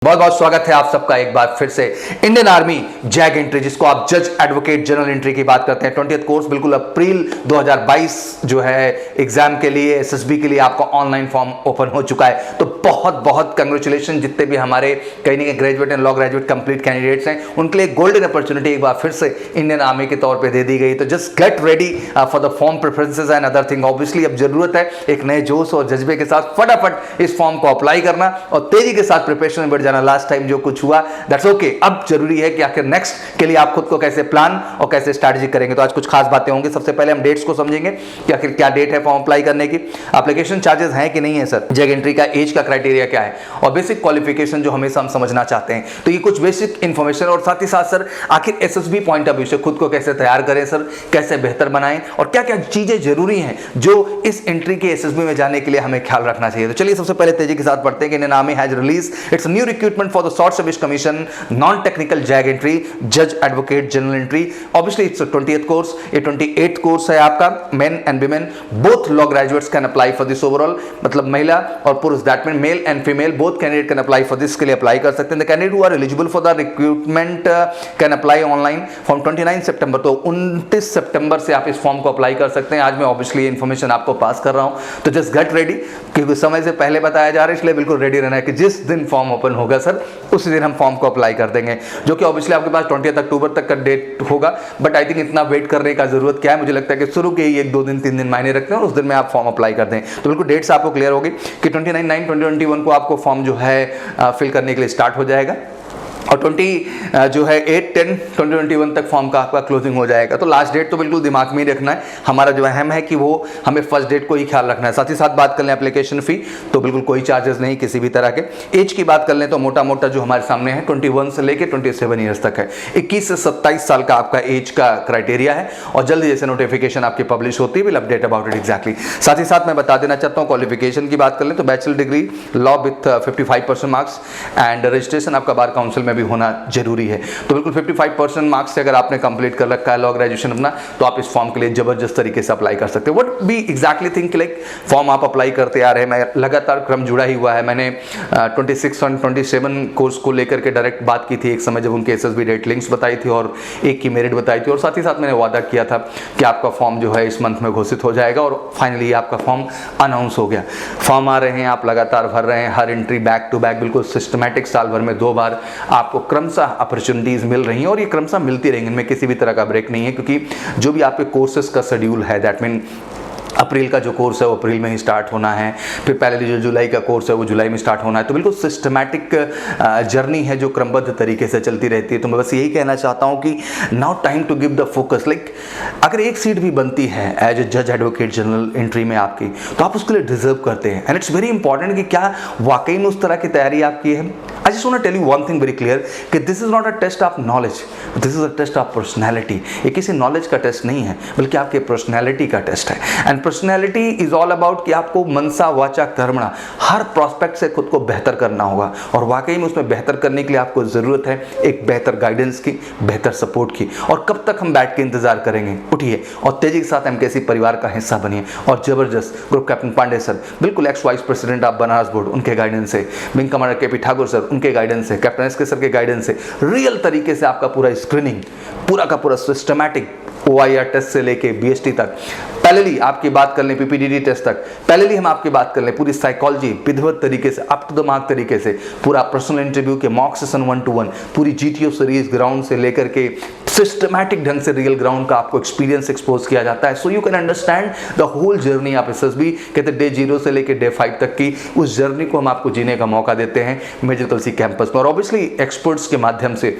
बहुत बहुत स्वागत है आप सबका एक बार फिर से इंडियन आर्मी जैग एंट्री, जिसको आप जज एडवोकेट जनरल एंट्री की बात करते हैं। 20th कोर्स बिल्कुल अप्रैल 2022 जो है एग्जाम के लिए, एसएसबी के लिए आपका ऑनलाइन फॉर्म ओपन हो चुका है। तो बहुत बहुत कंग्रेचुलेशन जितने भी हमारे कहीं ना कहीं graduate and law graduate complete candidates हैं, उनके लिए गोल्डन अपॉर्चुनिटी एक बार फिर से इंडियन आर्मी के तौर पर दे दी गई। तो just get ready for the form preferences and other thing. Obviously अब जरूरत है एक नए जोश और जज्बे के साथ फटाफट इस फॉर्म को अप्लाई करना और तेजी के साथ प्रिपरेशन में बढ़ जाना। लास्ट टाइम जो कुछ हुआ दैट्स ओके। अब जरूरी है कि आखिर नेक्स्ट के लिए आप खुद को कैसे प्लान और कैसे स्ट्रैटेजी करेंगे। तो आज कुछ खास बातें होंगी। सबसे पहले हम डेट्स को समझेंगे कि आखिर क्या डेट है फॉर्म अप्लाई करने की, एप्लीकेशन चार्जेस हैं कि नहीं है सर, जैग एंट्री का एज का क्राइटेरिया क्या है और बेसिक क्वालिफिकेशन जो हमेशा हम समझना चाहते हैं। तो ये कुछ बेसिक इंफॉर्मेशन और साथ ही साथ सर आखिर एसएसबी पॉइंट ऑफ व्यू से खुद को कैसे तैयार करें सर, कैसे बेहतर बनाएं और क्या क्या चीजें जरूरी हैं जो इस एंट्री के एसएसबी में जाने के लिए हमें ख्याल रखना चाहिए। तो चलिए सबसे पहले तेजी के साथ पढ़ते हैं कि Indian army has release its new recruitment for the short service commission non technical JAG entry जज advocate general entry. Obviously it's 20th course, ये 28th कोर्स है आपका। Men and women both law graduates can apply for this overall, मतलब महिला और पुरुष, that mean male and female both candidate can apply for this, के लिए apply कर सकते हैं। The candidate who are eligible for the recruitment can apply online from 29 सितंबर। तो 29 सितंबर से आप इस फॉर्म को अप्लाई कर सकते हैं। आज मैं ऑब्वियसली इन्फॉर्मेशन आपको पास कर रहा हूं, तो जस्ट गेट रेडी, क्योंकि समय से पहले बताया जा रहा है, इसलिए बिल्कुल रेडी रहना है कि जिस दिन फॉर्म ओपन होगा सर उसी दिन हम फॉर्म को अप्लाई कर देंगे, जो कि ऑब्वियसली आपके पास 20 अक्टूबर तक का डेट होगा। बट आई थिंक इतना वेट करने का जरूरत क्या है, मुझे लगता है कि शुरू के ही 1-2 दिन 3 दिन मायने रखते हैं और उस दिन में आप फॉर्म अप्लाई कर दें। तो बिल्कुल डेट्स आपको क्लियर होगी कि 29/9/2021 को आपको फॉर्म जो है फिल करने के लिए स्टार्ट हो जाएगा और 8/10/2021 तक फॉर्म का आपका क्लोजिंग हो जाएगा। तो लास्ट डेट तो बिल्कुल दिमाग में ही रखना है, हमारा जो अहम है कि वो हमें फर्स्ट डेट को ही ख्याल रखना है। साथ ही साथ बात कर लें एप्लीकेशन फी, तो बिल्कुल कोई चार्जेस नहीं किसी भी तरह के। एज की बात कर लें तो मोटा मोटा जो हमारे सामने है 21 से लेकर 27 ईयर्स तक है। 21 से 27 साल का आपका एज का क्राइटेरिया है और जल्दी जैसे नोटिफिकेशन आपकी पब्लिश होती है will update about it exactly. साथ ही साथ मैं बता देना चाहता हूँ क्वालिफिकेशन की बात कर लें तो bachelor degree law with 55% marks and registration आपका बार काउंसिल में भी होना जरूरी है। तो बिल्कुल 55% मार्क्स से अगर आपने कंप्लीट कर रखा है लॉ ग्रेजुएशन अपना, तो आप इस फॉर्म के लिए जबरदस्त तरीके से अप्लाई कर सकते हो। What B exactly think like form आप अप्लाई करते आ रहे हैं, मैं लगातार क्रम जुड़ा ही हुआ है। मैंने 26 और 27 कोर्स को लेकर के डायरेक्ट बात की थी एक समय जब उनके एसएसबी डेट लिंक्स बताई थी और एक की मेरिट बताई थी, और साथ ही साथ मैंने वादा किया था कि आपका फॉर्म जो है इस मंथ में घोषित हो जाएगा और फाइनली आपका फॉर्म अनाउंस हो गया। फॉर्म आ रहे हैं, आप लगातार भर रहे हैं, हर एंट्री बैक टू बैक बिल्कुल सिस्टमैटिक, साल भर में 2 बार आपको क्रमशः अपॉर्चुनिटीज मिल रही हैं और ये क्रमशः मिलती रहेंगी, इनमें किसी भी तरह का ब्रेक नहीं है, क्योंकि जो भी आपके कोर्सेज का शेड्यूल है दैट मीन अप्रैल का जो कोर्स है वो अप्रैल में ही स्टार्ट होना है, फिर पहले जो जुलाई का कोर्स है वो जुलाई में स्टार्ट होना है। तो बिल्कुल सिस्टमैटिक जर्नी है जो क्रमबद्ध तरीके से चलती रहती है। तो मैं बस यही कहना चाहता हूँ कि now time to give the focus. Like अगर एक सीट भी बनती है एज ए जज एडवोकेट जनरल एंट्री में आपकी, तो आप उसके लिए डिजर्व करते हैं एंड इट्स वेरी इंपॉर्टेंट कि क्या वाकई में उस तरह की तैयारी आप की है। I just want to tell you one thing very clear कि this is not a test of knowledge, this is a test of personality. ये किसी नॉलेज का टेस्ट नहीं है बल्कि आपके पर्सनैलिटी का टेस्ट है। And personality is all about कि आपको मनसा वाचा कर्मणा हर प्रोस्पेक्ट से खुद को बेहतर करना होगा और वाकई में उसमें बेहतर करने के लिए आपको जरूरत है एक बेहतर गाइडेंस की, बेहतर सपोर्ट की। और कब तक हम बैठ के इंतजार करेंगे, उठिए और तेजी के साथ एमकेसी परिवार का हिस्सा बनिए। और जबरदस्त ग्रुप कैप्टन पांडे सर, बिल्कुल x vice president of Banaras board, उनके गाइडेंस से, wing commander KP Thakur sir, उनके गाइडेंस से, कैप्टन एसके सर के गाइडेंस से रियल तरीके से आपका पूरा स्क्रीनिंग, पूरा का पूरा सिस्टमैटिक OIR टेस्ट से लेके BST तक, पैरेलली आपकी बात कर लें PPDD टेस्ट तक, पैरेलली हम आपकी बात कर लें पूरी साइकोलॉजी विधिवत तरीके से अप टू द मार्क तरीके से, पूरा पर्सनल इंटरव्यू के मॉक सेशन 1-to-1, पूरी GTO सीरीज ग्राउंड से लेकर के सिस्टमैटिक ढंग से रियल ग्राउंड का आपको एक्सपीरियंस एक्सपोज किया जाता है। So you can understand the whole journey. आप एसएसबी कहते डे 0 से लेकर डे 5 तक की उस जर्नी को हम आपको जीने का मौका देते हैं मेजर तुलसी कैंपस में। और ऑब्वियसली एक्सपर्ट्स के माध्यम से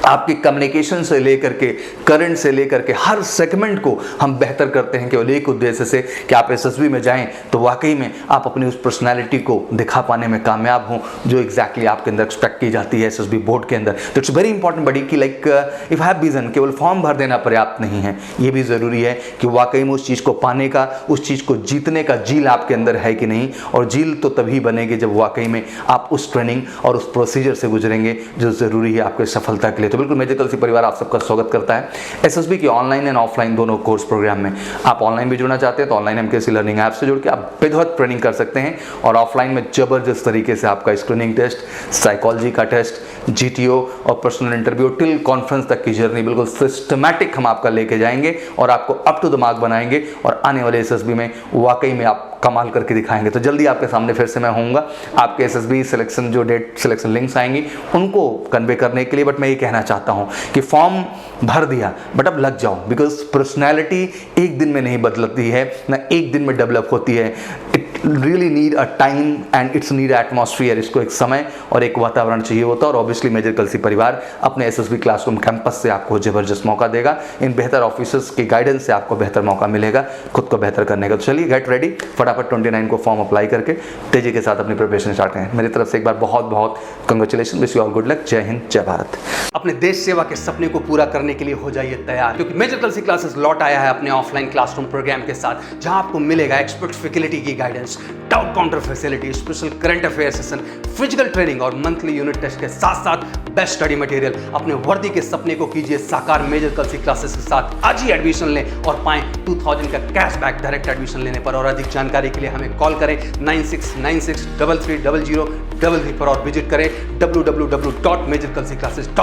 आपकी कम्युनिकेशन से लेकर के करंट से लेकर के हर सेगमेंट को हम बेहतर करते हैं केवल एक उद्देश्य से कि आप एसएसबी में जाएं तो वाकई में आप अपनी उस पर्सनालिटी को दिखा पाने में कामयाब हों जो एग्जैक्टली आपके अंदर एक्सपेक्ट की जाती है एसएसबी बोर्ड के अंदर। तो इट्स वेरी इंपॉर्टेंट बड़ी कि लाइक इफ हैव विजन, केवल फॉर्म भर देना पर्याप्त नहीं है, ये भी ज़रूरी है कि वाकई में उस चीज़ को पाने का, उस चीज़ को जीतने का जील आपके अंदर है कि नहीं। और जील तो तभी बनेगी जब वाकई में आप उस ट्रेनिंग और उस प्रोसीजर से गुजरेंगे जो ज़रूरी है आपके सफलता के लिए। तो बिल्कुल मेजर कलसी परिवार आप सबका स्वागत करता है एसएसबी की ऑनलाइन एंड ऑफलाइन दोनों कोर्स प्रोग्राम में। आप ऑनलाइन भी जुड़ना चाहते हैं तो ऑनलाइन एमकेसी लर्निंग ऐप से जुड़ के आप बेहद ट्रेनिंग कर सकते हैं, और ऑफलाइन में जबरदस्त तरीके से आपका स्क्रीनिंग टेस्ट, साइकोलॉजी का टेस्ट, जीटीओ और पर्सनल इंटरव्यू टिल कॉन्फ्रेंस तक की जर्नी बिल्कुल सिस्टमैटिक हम आपका लेके जाएंगे और आपको अप टू द मार्क बनाएंगे, और आने वाले एसएसबी में वाकई में आप कमाल करके दिखाएंगे। तो जल्दी आपके सामने फिर से मैं होऊंगा। आपके एसएसबी सिलेक्शन जो डेट सिलेक्शन लिंक्स आएंगी उनको कन्वे करने के लिए, बट मैं ये कहना चाहता हूँ कि फॉर्म भर दिया बट अब लग जाओ, बिकॉज पर्सनैलिटी एक दिन में नहीं बदलती है, ना एक दिन में डेवलप होती है। It really need a time and it's need atmosphere. इसको एक समय और एक वातावरण चाहिए होता है, और ऑब्वियसली मेजर कलसी परिवार अपने एसएसबी क्लासरूम कैंपस से आपको जबरदस्त मौका देगा। इन बेहतर ऑफिसर्स की गाइडेंस से आपको बेहतर मौका मिलेगा खुद को बेहतर करने का। तो चलिए गेट रेडी, फटाफट 29 को फॉर्म अप्लाई करके तेजी के साथ अपनी प्रिपरेशन स्टार्ट करें। मेरी तरफ से एक बार बहुत बहुत congratulation, wish you all good luck. जय हिंद, जय भारत। अपने देश सेवा के सपने को पूरा करने के लिए हो जाइए तैयार, क्योंकि मेजर कलसी क्लासेस लौट आया है अपने ऑफलाइन क्लासरूम प्रोग्राम के साथ, जहां आपको मिलेगा एक्सपर्ट फैकल्टी की guidance, doubt counter facility, special current affair session, physical training और मंथली यूनिट टेस्ट के साथ साथ बेस्ट स्टडी मटेरियल। अपने वर्दी के सपने को कीजिए साकार मेजर कलसी क्लासेस के साथ। आज ही एडमिशन लें और पाएं 2000 का कैशबैक डायरेक्ट एडमिशन लेने पर। और अधिक जानकारी के लिए हमें कॉल करें 9696330033 पर और विजिट करें www.majorkalsiclasses.com।